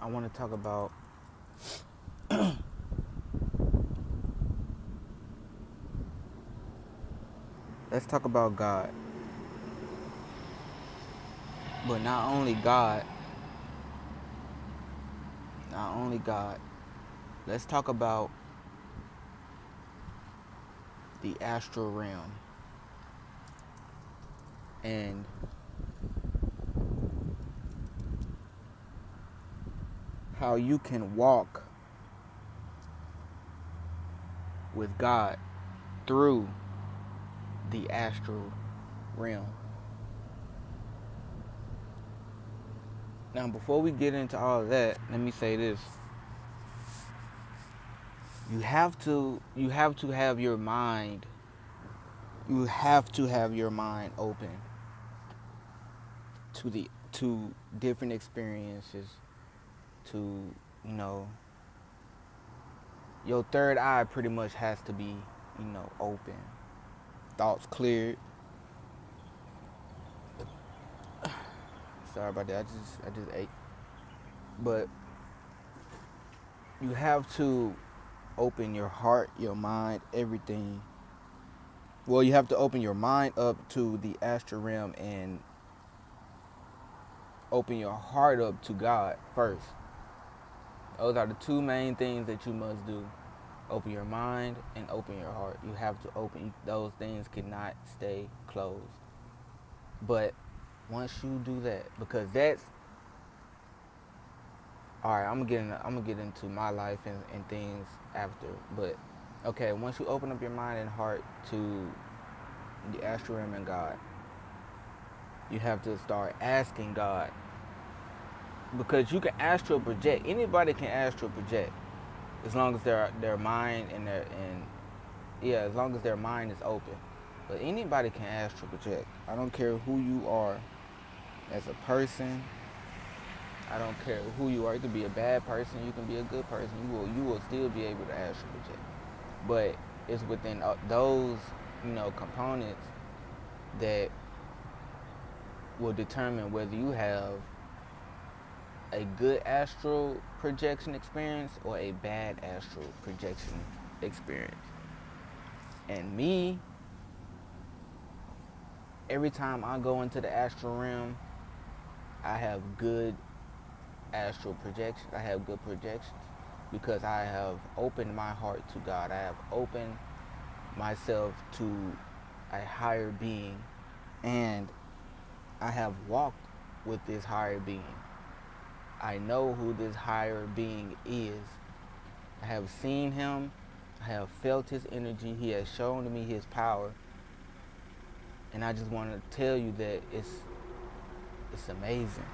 I want to talk about let's talk about God. But not only God. Let's talk about the astral realm and how you can walk with God through the astral realm. Now, before we get into all of that, let me say this. You have to have your mind open to different experiences, to, you know, your third eye pretty much has to be, open. Thoughts cleared. Sorry about that. I just ate. But you have to open your heart, your mind, everything. Well, you have to open your mind up to the astral realm and open your heart up to God first. Those are the two main things that you must do. Open your mind and open your heart. You have to open. Those things cannot stay closed. But once you do that, because that's all right. I'm gonna get into my life and things after. But okay, once you open up your mind and heart to the astral realm and God, you have to start asking God, because you can astral project. Anybody can astral project, as long as their mind as long as their mind is open. But anybody can astral project. I don't care who you are as a person. I don't care who you are. You can be a bad person. You can be a good person. You will still be able to astral project. But it's within those components that will determine whether you have a good astral projection experience or a bad astral projection experience. And me, every time I go into the astral realm, I have good astral projections. I have good projections because I have opened my heart to God. I have opened myself to a higher being, and I have walked with this higher being. I know who this higher being is. I have seen him. I have felt his energy. He has shown to me his power. And I just want to tell you that it's amazing.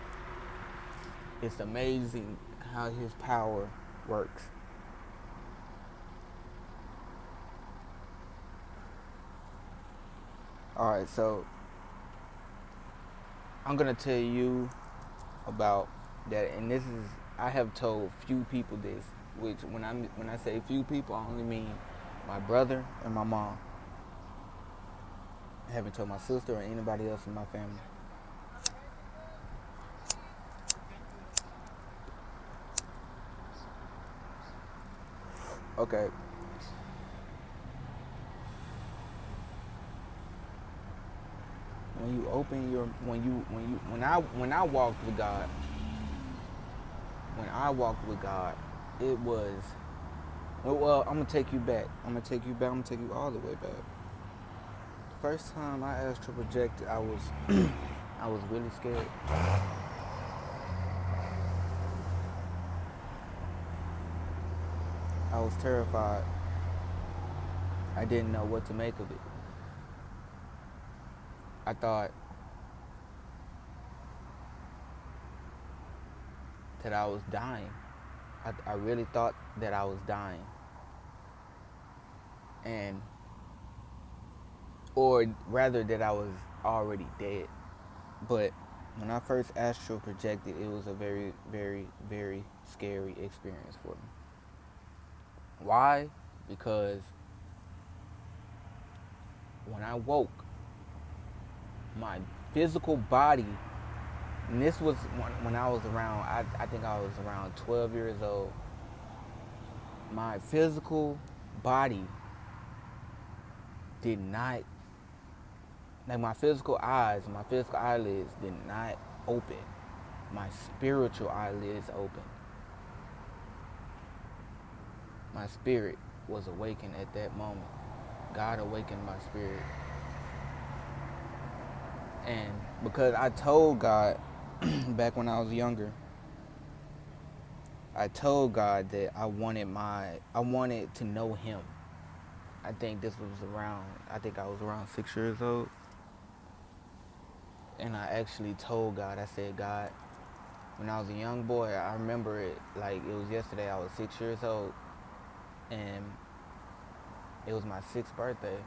It's amazing how his power works. All right, so I'm going to tell you about that, and this is, I have told few people this, which when I say few people, I only mean my brother and my mom. I haven't told my sister or anybody else in my family. Okay. When you open your when I walked with God, it was, well, I'm gonna take you back. I'm gonna take you all the way back. First time I astral projected, I was I was really scared. I was terrified. I didn't know what to make of it. I thought that I was dying. I really thought that I was dying. And, or rather that I was already dead. But when I first astral projected, it was a very, very, very scary experience for me. Why? Because when I woke, my physical body And this was when I was around, I think I was around 12 years old. My physical body did not, like my physical eyes, my physical eyelids did not open. My spiritual eyelids opened. My spirit was awakened at that moment. God awakened my spirit. And because I told God back when I was younger, I told God that I wanted to know him. I think I was around 6 years old. And I actually told God, I said, God, when I was a young boy, I remember it like it was yesterday. I was 6 years old, and it was my 6th birthday.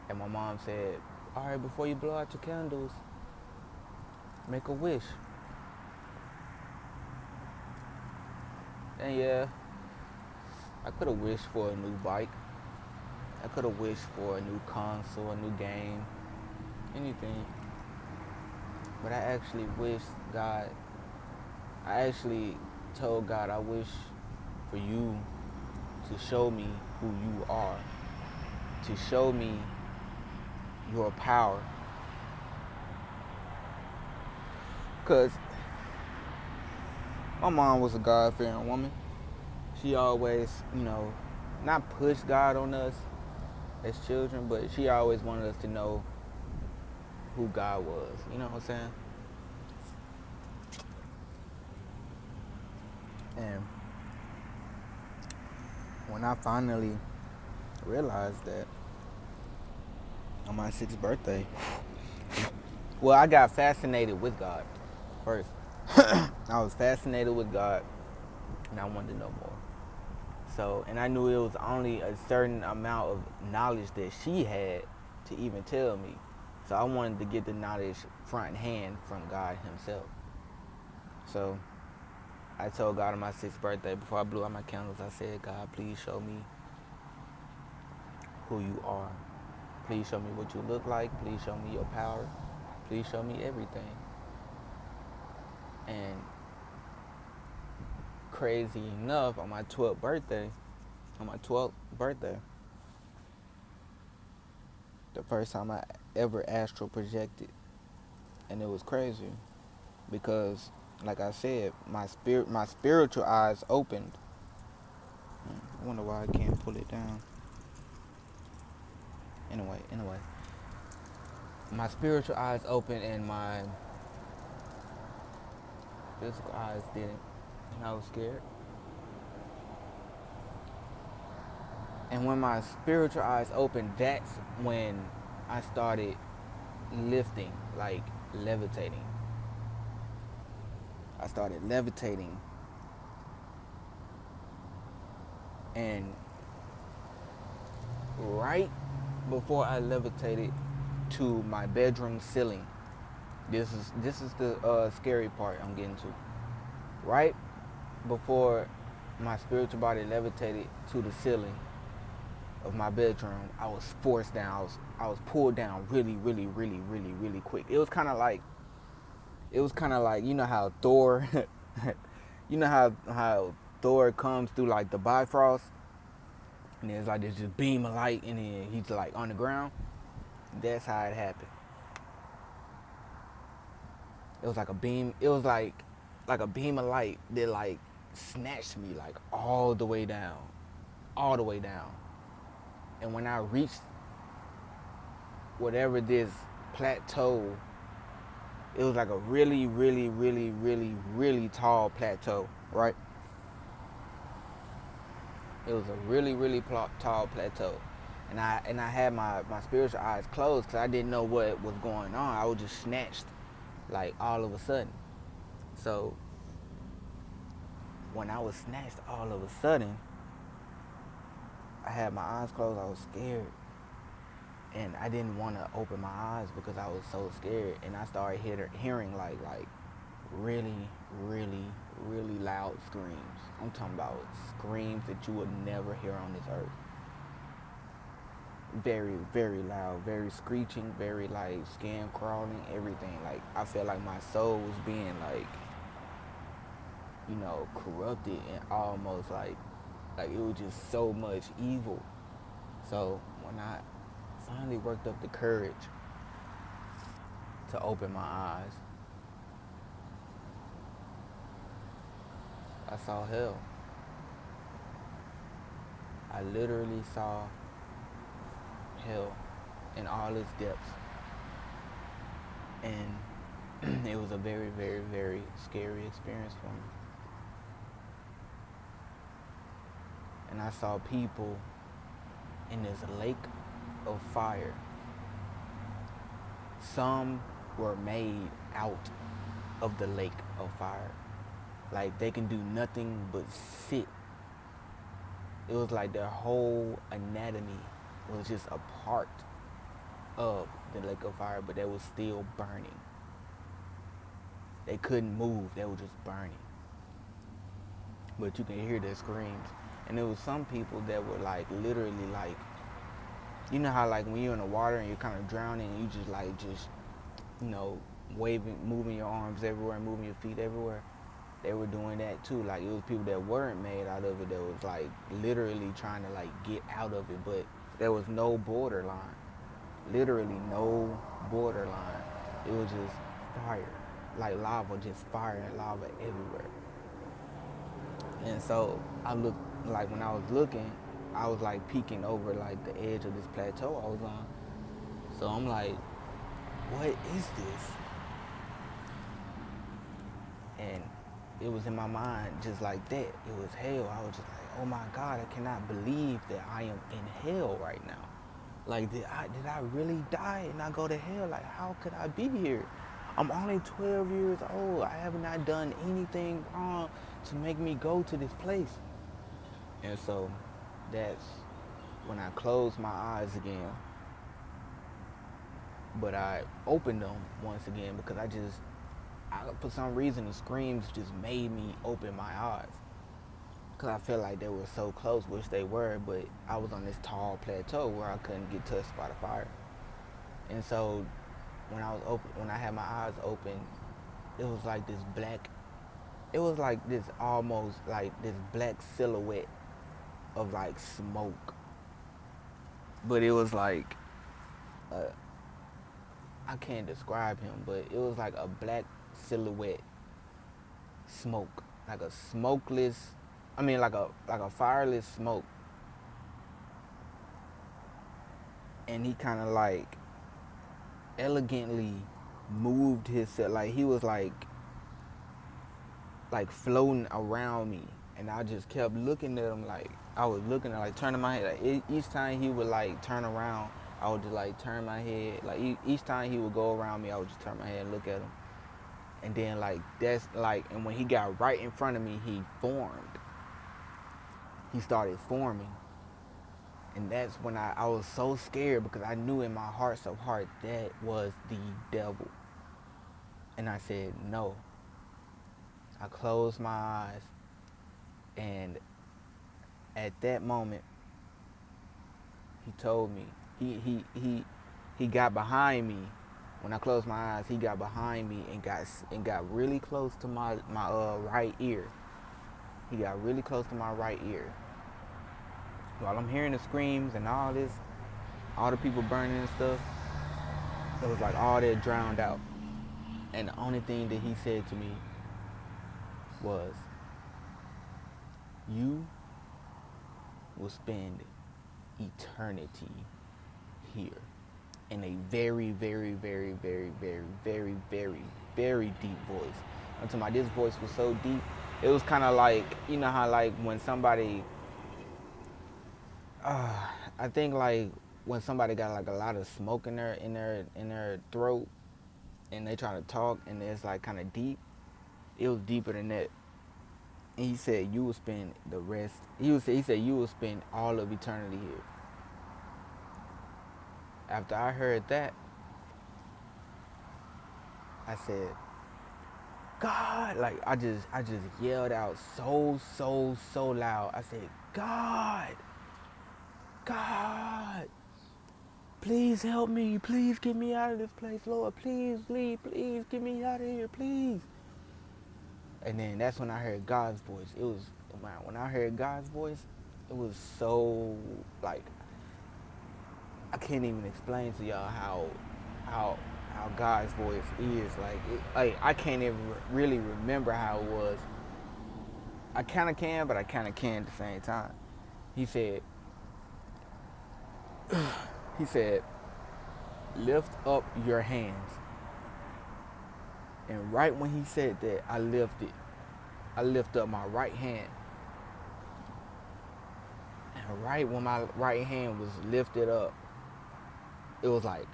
And my mom said, all right, before you blow out your candles, make a wish. And yeah, I could have wished for a new bike. I could have wished for a new console, a new game, anything. But I actually told God, I wish for you to show me who you are, to show me your power. Because my mom was a God-fearing woman. She always, not push God on us as children, but she always wanted us to know who God was. You know what I'm saying? And when I finally realized that on my 6th birthday, well, I got fascinated with God first. I was fascinated with God, and I wanted to know more. So, and I knew it was only a certain amount of knowledge that she had to even tell me. So I wanted to get the knowledge front hand from God himself. So I told God on my 6th birthday, before I blew out my candles, I said, God, please show me who you are. Please show me what you look like. Please show me your power. Please show me everything. And crazy enough, on my 12th birthday, the first time I ever astral projected. And it was crazy because, like I said, my spiritual eyes opened. I wonder why I can't pull it down. Anyway, my spiritual eyes opened and my physical eyes didn't, and I was scared. And when my spiritual eyes opened, that's when I started lifting, like levitating. I started levitating, and right before I levitated to my bedroom ceiling, this is the scary part I'm getting to. Right before my spiritual body levitated to the ceiling of my bedroom, I was forced down. I was pulled down really, really, really, really, really quick. It was kind of like you know how Thor, how Thor comes through like the Bifrost, and there's like this just beam of light, and then he's like on the ground. That's how it happened. It was like a beam. It was like a beam of light that like snatched me like all the way down. And when I reached whatever this plateau, it was like a really, really, really, really, really tall plateau, right? It was a really, really tall plateau. And I had my spiritual eyes closed because I didn't know what was going on. I was just snatched like all of a sudden. So when I was snatched all of a sudden, I had my eyes closed. I was scared. And I didn't want to open my eyes because I was so scared. And I started hearing like really, really, really loud screams. I'm talking about screams that you would never hear on this earth. very, very loud, very screeching, very like skin crawling, everything. Like I felt like my soul was being like, corrupted and almost like it was just so much evil. So when I finally worked up the courage to open my eyes, I saw hell. I literally saw hell in all its depths. And it was a very, very, very scary experience for me. And I saw people in this lake of fire. Some were made out of the lake of fire. Like they can do nothing but sit. It was like their whole anatomy was just a part of the lake of fire, but they was still burning. They couldn't move, they were just burning. But you can hear their screams. And there was some people that were like literally like, you know how like when you're in the water and you're kind of drowning and you just waving, moving your arms everywhere, moving your feet everywhere. They were doing that too. Like it was people that weren't made out of it that was like literally trying to like get out of it, but there was no borderline. Literally no borderline. It was just fire. Like lava, just fire and lava everywhere. And so I looked, like when I was looking, I was like peeking over like the edge of this plateau I was on. So I'm like, what is this? And it was in my mind just like that. It was hell. I was just like, oh my God, I cannot believe that I am in hell right now. Like, did I really die and not go to hell? Like, how could I be here? I'm only 12 years old. I have not done anything wrong to make me go to this place. And so that's when I closed my eyes again. But I opened them once again because for some reason, the screams just made me open my eyes. Because I felt like they were so close, which they were, but I was on this tall plateau where I couldn't get touched by the fire. And so when I had my eyes open, it was like this almost like this black silhouette of like smoke. But it was like, I can't describe him, but it was like a black silhouette smoke, like a smokeless, like a fireless smoke. And he kind of like elegantly moved himself, like he was like floating around me, and I just kept looking at him, like I was looking at, like turning my head, like each time he would like turn around, I would just like turn my head, like each time he would go around me, I would just turn my head and look at him. And then like that's like, and when he got right in front of me, he started forming. And that's when I was so scared, because I knew in my heart of heart that was the devil. And I said no. I closed my eyes, and at that moment he told me, he got behind me. When I closed my eyes, he got behind me and got really close to my right ear. He got really close to my right ear. While I'm hearing the screams and all this, all the people burning and stuff, it was like all that drowned out. And the only thing that he said to me was, you will spend eternity here. In a very, very, very, very, very, very, very, very deep voice. Until this voice was so deep, it was kind of like, you know how like when somebody, I think like when somebody got like a lot of smoke in their throat, and they trying to talk, and it's like kind of deep. It was deeper than that. And he said, you will spend the rest. He said you will spend all of eternity here. After I heard that, I said, God, like I just yelled out so loud. I said, God. please help me. Please get me out of this place, Lord. Please, please get me out of here, please. And then that's when I heard God's voice. It was, man, when I heard God's voice, it was so, like, I can't even explain to y'all how how God's voice is. Like I can't even really remember how it was. I kind of can, but I kind of can't at the same time. He said, he said, lift up your hands. And right when he said that, I lift up my right hand. And right when my right hand was lifted up, it was like